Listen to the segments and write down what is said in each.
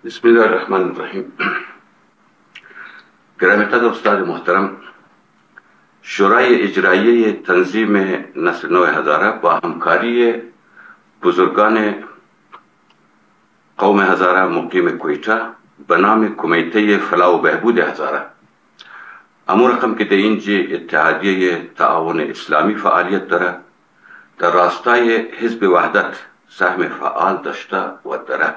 بسم الله الرحمن الرحیم. گرامی استاد محترم، شورای اجرایی تنظیم نسل نو هزاره با همکاری بزرگان قوم هزاره مقیم کویته به نام کمیته فلاح و بهبود هزاره، اما رقم که در اینجا اتحادیه تعاون اسلامی فعالیت داره، در راستای حزب وحدت سهم فعال داشته و داره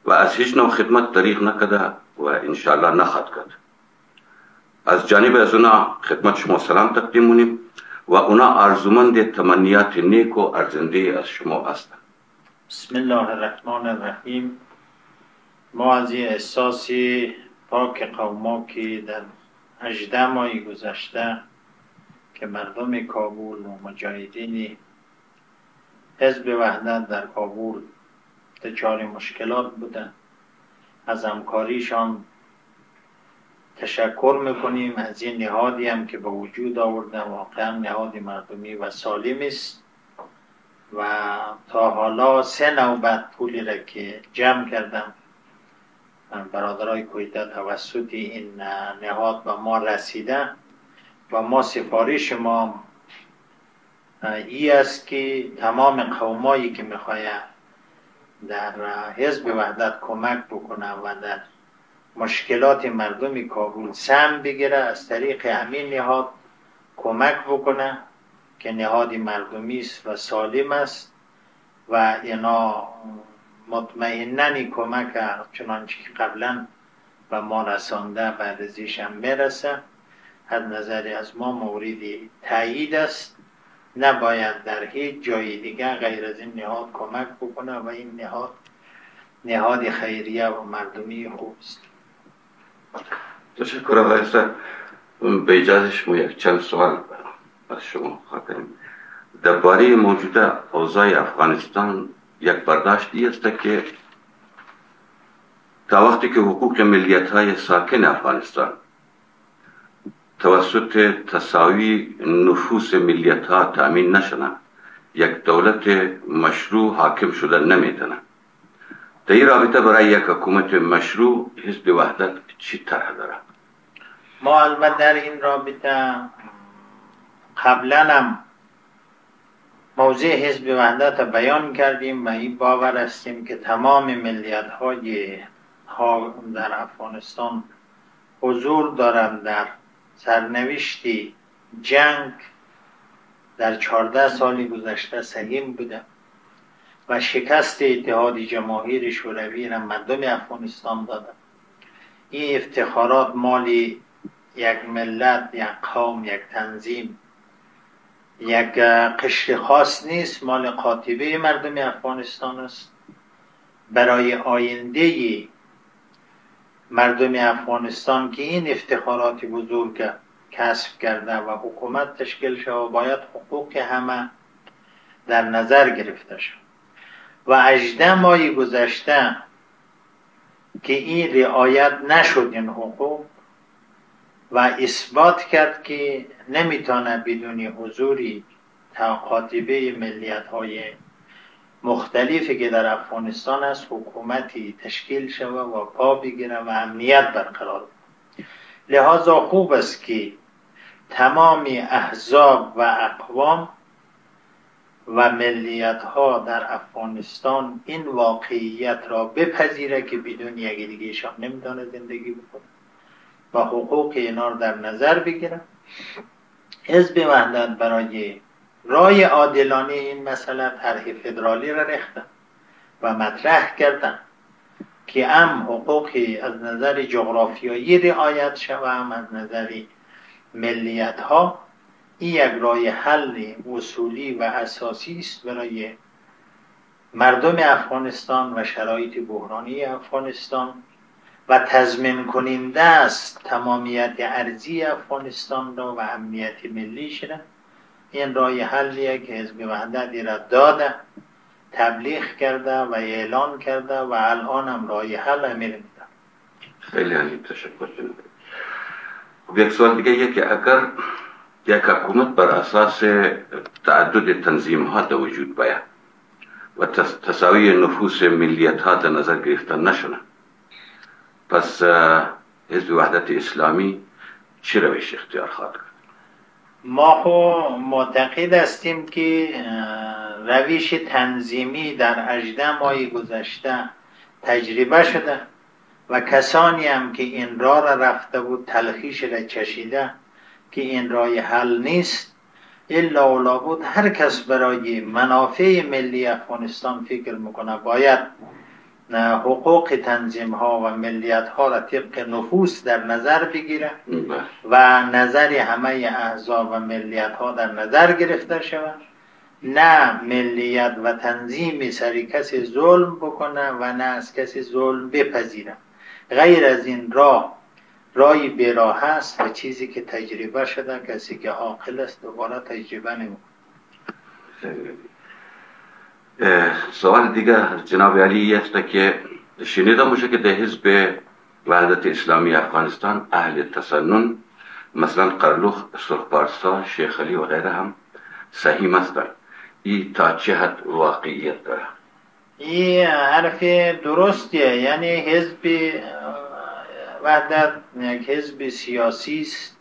و از هیچ نوع خدمت دریغ نکده و انشاءالله نخواهد کرد. از جانب از اونا خدمت شما سلام تقدیم مونیم و اونا آرزومند تمنیات نیک و ارزنده از شما هستند. بسم الله الرحمن الرحیم. ما از این احساس پاک قوما که در 18 ماه گذشته که مردم کابل و مجاهدین حزب وحدت در کابل دچار مشکلات بودن، از همکاریشان تشکر میکنیم. از این نهادی هم که به وجود آوردن واقعا نهاد مردمی و سالم است و تا حالا 3 نوبت پولی را که جمع کردم برادرای کویته توسط این نهاد به ما رسیده و ما سفارش ما ای است که تمام قومایی که میخواید در حزب وحدت کمک بکنه و در مشکلات مردم کابل سهم بگیره، از طریق همین نهاد کمک بکنه که نهاد مردمی است و سالم است و اینا مطمئناً کمک چنانچه که قبلا و ما رسانده بعد ازش هم میرسه. از نظر از ما مورد تایید است، نباید در هیچ جای دیگه غیر از این نهاد کمک بکنه و این نهاد خیریه و مردمی خوب است. تشکر آقای استاد. به اجازه شما یک چند سوال از شما خواهیم. درباره موجوده اوضاع افغانستان یک برداشتی است که تا وقتی که حقوق ملیت های ساکن افغانستان توسط تساوی نفوس ملیت ها تأمین نشنه، یک دولت مشروع حاکم شده نمیتونه. در این رابطه برای یک حکومت مشروع حزب وحدت چی طرح داره؟ ما البته در این رابطه قبلا هم موضع حزب وحدت بیان کردیم و این باور هستیم که تمام ملیت های در افغانستان حضور دارند در سرنوشت جنگ در 14 سال گذشته سهیم بوده و شکست اتحاد جماهیر شوروی را مردم افغانستان داده. این افتخارات مال یک ملت، یک قوم، یک تنظیم، یک قشر خاص نیست، مال قاطبه مردم افغانستان است. برای آینده مردم افغانستان که این افتخارات بزرگ کسب کرده و حکومت تشکیل شد باید حقوق همه در نظر گرفته شد و 18 ماه گذشته که این رعایت نشد این حقوق و اثبات کرد که نمیتونه بدون حضوری قاطبه ملیت های مختلفی که در افغانستان است حکومتی تشکیل شود و پا بگیره و امنیت برقرار بود. لحاظا خوب است که تمام احزاب و اقوام و ملیت ها در افغانستان این واقعیت را بپذیره که بدون یک دیگه شان نمیتونه زندگی بکنه و حقوق اینا را در نظر بگیره. حزب وحدت برای رای عادلانه این مسئله طرح فدرالی را ریختن و مطرح کردن که هم حقوقی از نظر جغرافیایی رعایت شود هم از نظر ملیت ها. این یک رای حل اصولی و اساسی است برای مردم افغانستان و شرایط بحرانی افغانستان و تضمین کننده است تمامیت ارضی افغانستان را و امنیت ملیش را. این رای حلیه که حزب وحدت را داده، تبلیغ کرده و اعلان کرده و الان هم رای حل میده. خیلی عالی، تشکر. یک سوال دیگه یه که اگر یک حکومت بر اساس تعدد تنظیم ها در وجود باید و تساوی نفوس ملیت ها در نظر گرفته نشونه. پس حزب وحدت اسلامی چی روش اختیار خواهد کرد؟ ما خو معتقد هستیم که روش تنظیمی در 18 ماه گذشته تجربه شده و کسانی هم که این راه را رفته بود تلخیش را چشیده که این راه حل نیست. الا و لابد هر کس برای منافع ملی افغانستان فکر میکنه باید حقوق تنظیم ها و ملیت ها را طبق نفوس در نظر بگیره و نظر همه احزاب و ملیت ها در نظر گرفته شود، نه ملیت و تنظیم سری کسی ظلم بکنه و نه از کسی ظلم بپذیره. غیر از این رای براه است و چیزی که تجربه شده کسی که عاقل است دوباره تجربه نمیکنه. سوال دیگه جناب علی است که شنیده باشه که در حزب وحدت اسلامی افغانستان اهل تسنن مثلا قرلوخ، سرخپارسا، شیخ علی و غیره هم صحیح هستند. این تا چه حد واقعیت داره؟ این حرف درستیه. یعنی حزب وحدت یک حزب سیاسی است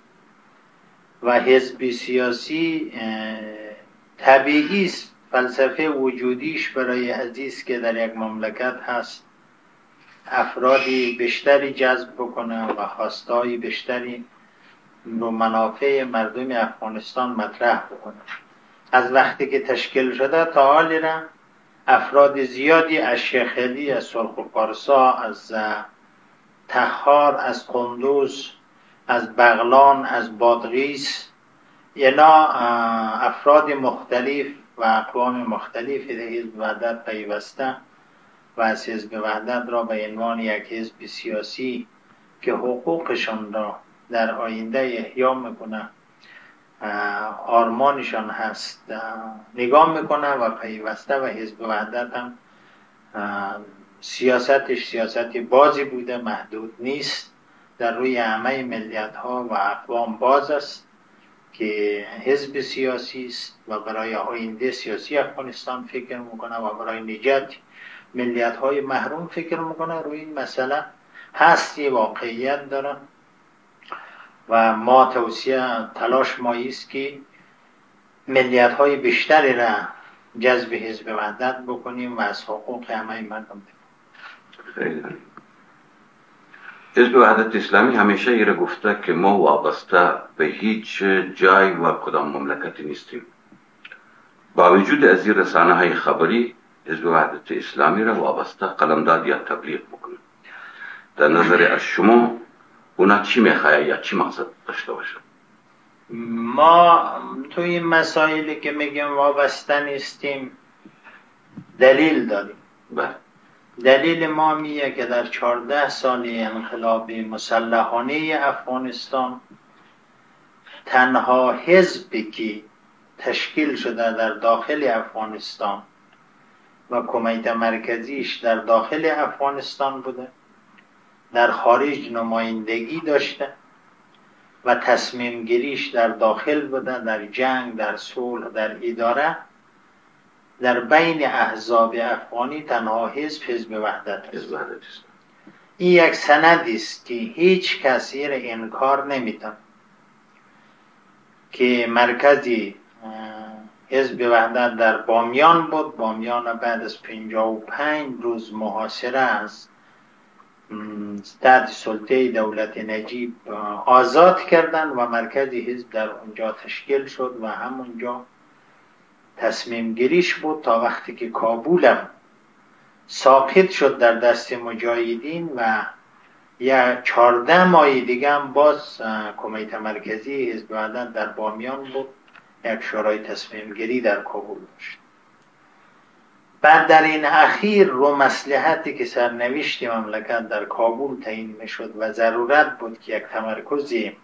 و حزب سیاسی طبیعی است. فلسفه وجودیش برای عزیز که در یک مملکت هست افرادی بیشتری جذب بکنه و خواستای بیشتری رو منافع مردم افغانستان مطرح بکنه. از وقتی که تشکیل شده تا حالی را افراد زیادی از شیخ علی، از سرخپارسا، از تخار، از قندوز، از بغلان، از بادغیس، اینا افراد مختلف و اقوام مختلفی در حزب وحدت پیوسته و از حزب وحدت را به عنوان یک حزب سیاسی که حقوقشان را در آینده احیا میکنه، آرمانشان هست، نگاه میکنه و پیوسته. و حزب وحدت هم سیاستش سیاست بازی بوده، محدود نیست، در روی همه ملیت ها و اقوام باز است که حزب سیاسی است و برای آینده سیاسی افغانستان فکر میکنه و برای نجات ملیت های محروم فکر میکنه. روی این مسئله هستی واقعیت داره و ما تلاش مایی است که ملیت های بیشتری را جذب حزب وحدت بکنیم و از حقوق همه مردم خیلی حزب وحدت اسلامی همیشه ایره گفته که ما وابسته به هیچ جای و کدام مملکتی نیستیم. با وجود از این رسانه های خبری حزب وحدت اسلامی را وابسته قلمداد یا تبلیغ بکنیم. در نظر از شما اونا چی میخواه یا چی مقصد داشته باشه؟ ما توی این مسائلی که میگیم وابسته نیستیم دلیل داریم. دلیل ما میگه که در 14 سال انقلاب مسلحانه افغانستان تنها حزبی که تشکیل شده در داخل افغانستان و کمیته مرکزیش در داخل افغانستان بوده، در خارج نمایندگی داشته و تصمیم گیریش در داخل بوده، در جنگ، در صلح، در اداره. در بین احزاب افغانی تنها حزب وحدت است. این یک سندی است که هیچ کسی را انکار نمیتونه که مرکزی حزب وحدت در بامیان بود. بامیان بعد از 55 روز محاصره است تحت سلطه دولت نجیب آزاد کردن و مرکزی حزب در اونجا تشکیل شد و همونجا تصمیم گیریش بود تا وقتی که کابول ساقط شد در دست مجاهدین و یا 14 ماه دیگه هم باز کمیته مرکزی حزب وحدت در بامیان بود، یک شورای تصمیم گیری در کابل داشت. بعد در این اخیر رو مصلحتی که سرنوشت مملکت در کابل تعیین میشد و ضرورت بود که یک تمرکزی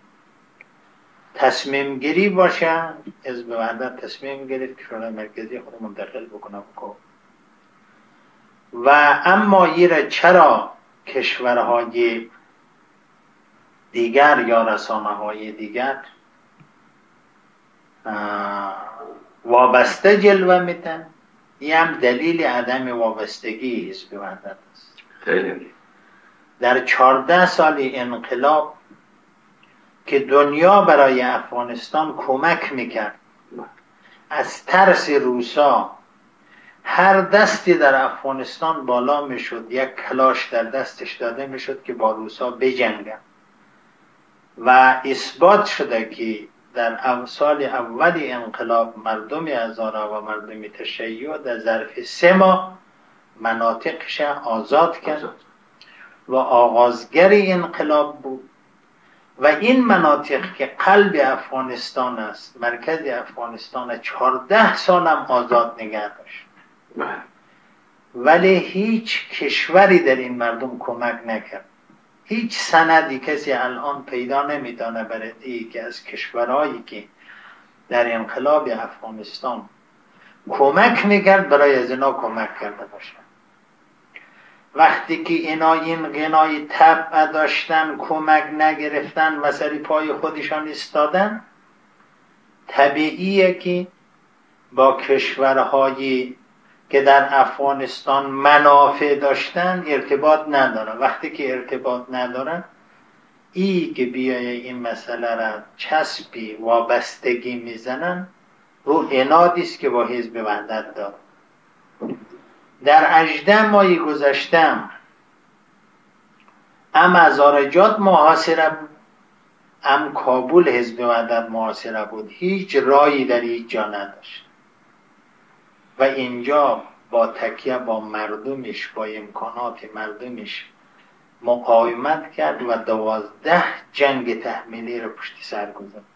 تصمیم گیری باشه، حزب وحدت تصمیم گرفت که شورای مرکزی خود منتقل بکنه به کابل. و اما ایره چرا کشورهای دیگر یا رسانه‌های دیگر وابسته جلوه میتن؟ این هم دلیل عدم وابستگی حزب وحدت است. خیلی. در 14 سال انقلاب که دنیا برای افغانستان کمک میکرد، از ترس روسا هر دستی در افغانستان بالا میشد، یک کلاش در دستش داده میشد که با روسا بجنگن و اثبات شده که در سال اول انقلاب مردم هزاره و مردم تشیع در ظرف 3 ماه مناطقش آزاد کرد و آغازگر انقلاب بود و این مناطق که قلب افغانستان است، مرکز افغانستان، 14 سال هم آزاد نگه داشت. ولی هیچ کشوری در این مردم کمک نکرد. هیچ سندی کسی الان پیدا نمیتونه برای که از کشورهایی که در انقلاب افغانستان کمک میکرد برای از اینا کمک کرده باشه. وقتی که اینا این غنای طبع داشتن، کمک نگرفتن و سری پای خودشان استادن، طبیعیه که با کشورهایی که در افغانستان منافع داشتن ارتباط ندارن. وقتی که ارتباط ندارن، ای که بیای این مسئله را چسبی وابستگی میزنن، رو عنادی است که با حزب وحدت دارن. در 18 ماه گذشته ام هزارجات محاصره بود، ام کابل حزب وحدت محاصره بود، هیچ رایی در هیچ جا نداشت و اینجا با تکیه با مردمش، با امکانات مردمش مقاومت کرد و 12 جنگ تحمیلی را پشت سر گذاشت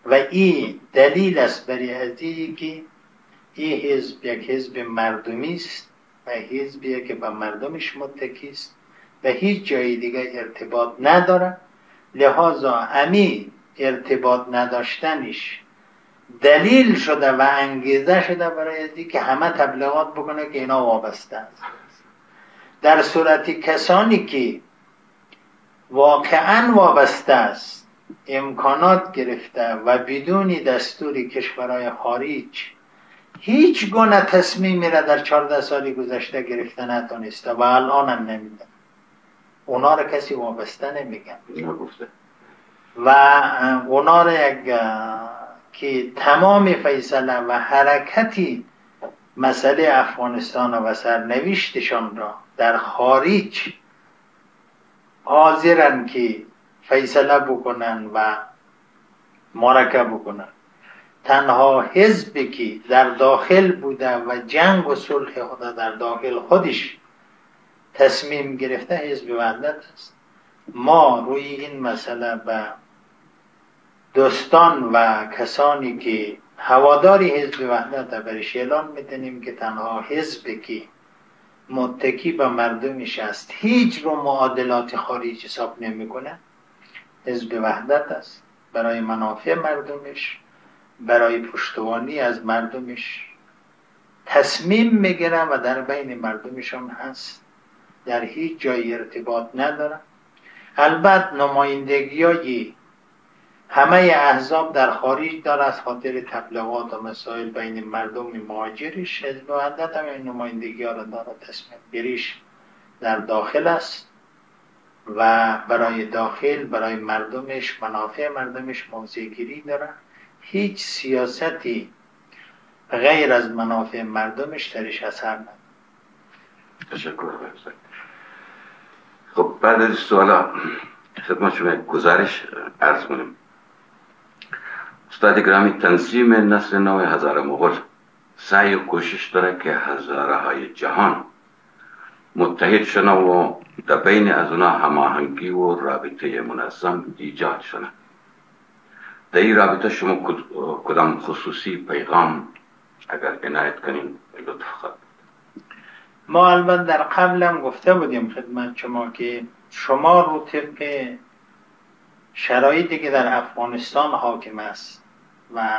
و این دلیل است برای ازی که این حزب یک حزب مردمی است و حزبی که به مردمش متکی است و هیچ جای دیگه ارتباط نداره. لحاظا امی ارتباط نداشتنش دلیل شده و انگیزه شده برای ازی که همه تبلیغات بکنه که اینا وابسته است. در صورتی کسانی که واقعا وابسته است، امکانات گرفته و بدون دستور کشورهای خارج هیچ گونه تصمیمی را در 14 سال گذشته گرفته نتونسته و الان هم نمیده، اونا را کسی وابسته نمیگن و اونا را که تمام فیصله و حرکتی مسئله افغانستان و سرنوشتشان را در خارج حاضرن که فیصله بکنن و معرکه بکنن. تنها حزبی که در داخل بوده و جنگ و صلح خدا در داخل خودش تصمیم گرفته حزب وحدت است. ما روی این مسئله به دوستان و کسانی که هواداری حزب وحدت برش اعلان میتونیم که تنها حزبی که متکی به مردمش است، هیچ رو معادلات خارجی حساب نمیکنه، حزب وحدت است. برای منافع مردمش، برای پشتوانی از مردمش تصمیم میگیره و در بین مردمشون هست، در هیچ جای ارتباط نداره. البته نمایندگی همه احزاب در خارج داره از خاطر تبلیغات و مسائل بین مردم مهاجرش. حزب وحدت هم این نمایندگی ها را داره، تصمیم گیریش در داخل است و برای داخل، برای مردمش، منافع مردمش موضع گیری داره. هیچ سیاستی غیر از منافع مردمش درش اثر نداره. تشکر بفرمایید. خب بعد از سوالا خدمت شما یک گزارش عرض کنیم. استاد گرامی، تنظیم نسل نو هزاره مغول سعی و کوشش داره که هزاره های جهان متحد شنه و در بین از اونا هماهنگی و رابطه منظم ایجاد شنه. در این رابطه شما کدام خصوصی پیغام اگر عنایت کنین لطف خواهد. ما البته در قبلم گفته بودیم خدمت شما که شما رو طبق شرایطی که در افغانستان حاکم است و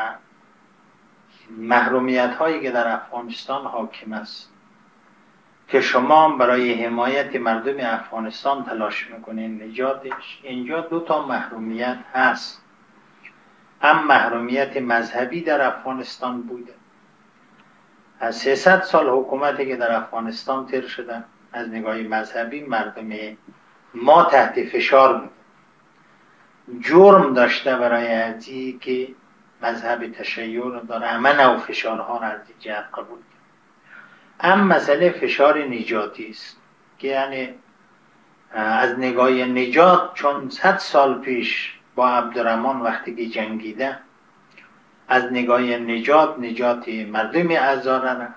محرومیت هایی که در افغانستان حاکم است که شما برای حمایت مردم افغانستان تلاش میکنین نجاتش، اینجا 2 تا محرومیت هست. هم محرومیت مذهبی در افغانستان بوده از 300 سال حکومتی که در افغانستان تیر شده از نگاه مذهبی مردم ما تحت فشار بود، جرم داشته برای ازی که مذهب تشیع رو داره، همه نوع فشارها را از این جهت قبول کرد. هم مسئله فشار نجاتی است که یعنی از نگاه نجات، چون 100 سال پیش با عبدالرحمن وقتی که جنگیده از نگاه نجات مردم هزاره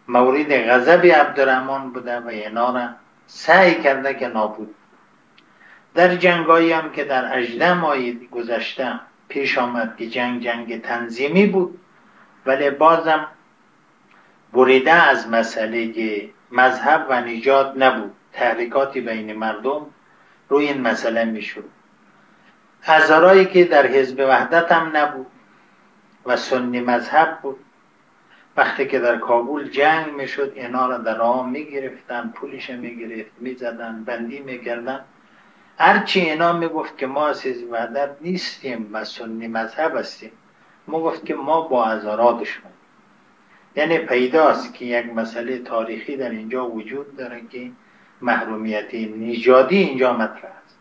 مورد غضب عبدالرحمن بوده و اینا را سعی کرده که نابود. در جنگایی هم که در 18 ماه گذشته پیش آمد که جنگ تنظیمی بود، ولی بازم بریده از مسئله مذهب و نجات نبود، تحریکاتی بین مردم روی این مسئله میشد. هزارایی که در حزب وحدت هم نبود و سنی مذهب بود، وقتی که در کابل جنگ میشد اینا را در راه میگرفتن، پولش میگرفت، میزدن، بندی میکردن. هرچی اینا میگفت که ما از حزب وحدت نیستیم و سنی مذهب هستیم، ما گفت که ما با هزارا دشمن. یعنی پیداست که یک مسئله تاریخی در اینجا وجود داره که محرومیت نژادی اینجا مطرح است.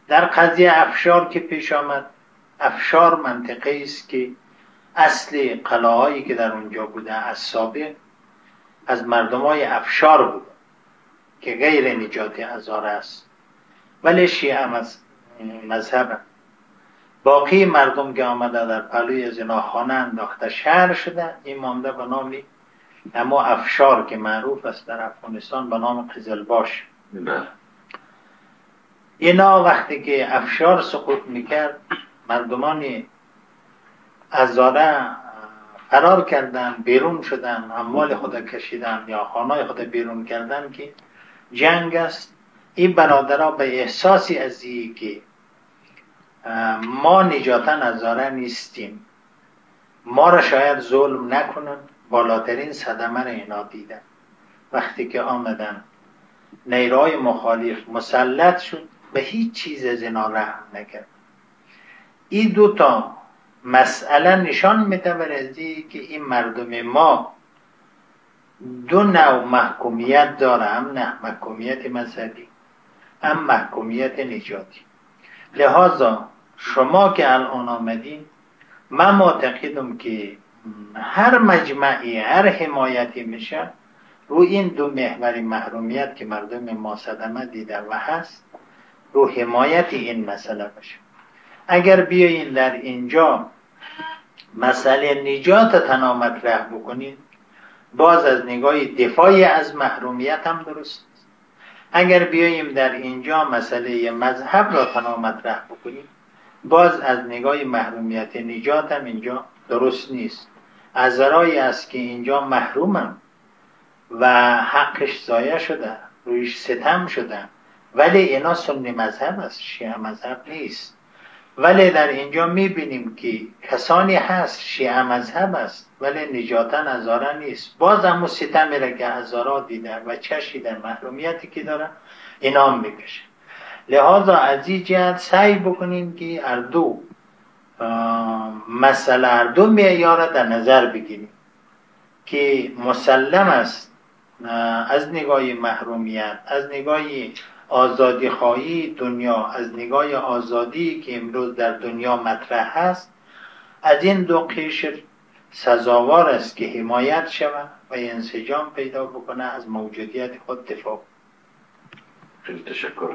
در قضیه افشار که پیش آمد، افشار منطقه است که اصل قلعه‌هایی که در اونجا بوده از سابق از مردمای افشار بوده که غیر نجات هزاره است، ولی شیعه مذهب. باقی مردم که آمده در پلوی زناخانه انداخته شهر شده، این مانده به نام اما افشار که معروف است در افغانستان به نام قزلباش. اینا وقتی که افشار سقوط میکرد مردمان هزاره فرار کردن، بیرون شدن، اموال خود کشیدن یا خانه خود بیرون کردن که جنگ است. این برادرها به احساسی از این که ما نجاتا هزاره نیستیم، ما را شاید ظلم نکنن، بالاترین صدمه را اینا دیدن. وقتی که آمدن نیروهای مخالف مسلط شد، به هیچ چیز از اینا رحم نکرد. این دوتا مسئله نشان میده برای که این مردم ما دو نوع محکومیت داره، هم نه محکومیت مذهبی هم محکومیت نجاتی. لحاظا شما که الان آمدین، من معتقدم که هر مجمعی هر حمایتی میشه رو این دو محور محرومیت که مردم ما صدمه دیده و هست رو حمایت این مسئله بشه. اگر بیایین در اینجا مسئله نجات تنها مطرح بکنین، باز از نگاه دفاعی از محرومیت هم درست است. اگر بیاییم در اینجا مسئله مذهب را تنها مطرح بکنیم، باز از نگاه محرومیت نجات هم اینجا درست نیست. هزارایی است که اینجا محرومن و حقش ضایع شده، رویش ستم شده، ولی اینا سنی مذهب است، شیعه مذهب نیست. ولی در اینجا میبینیم که کسانی هست شیعه مذهب است ولی نجاتا هزاره نیست، باز هم ستم را که هزاره دیده و چشیدن محرومیتی که داره اینا هم میکشه. لحاظا از این جهت سعی بکنیم که هر دو مسئله، هر دو معیار در نظر بگیریم که مسلم است از نگاه محرومیت، از نگاه آزادی خواهی دنیا، از نگاه آزادی که امروز در دنیا مطرح هست، از این دو قشر سزاوار است که حمایت شود و انسجام پیدا بکنه، از موجودیت خود دفاع. خیلی تشکر.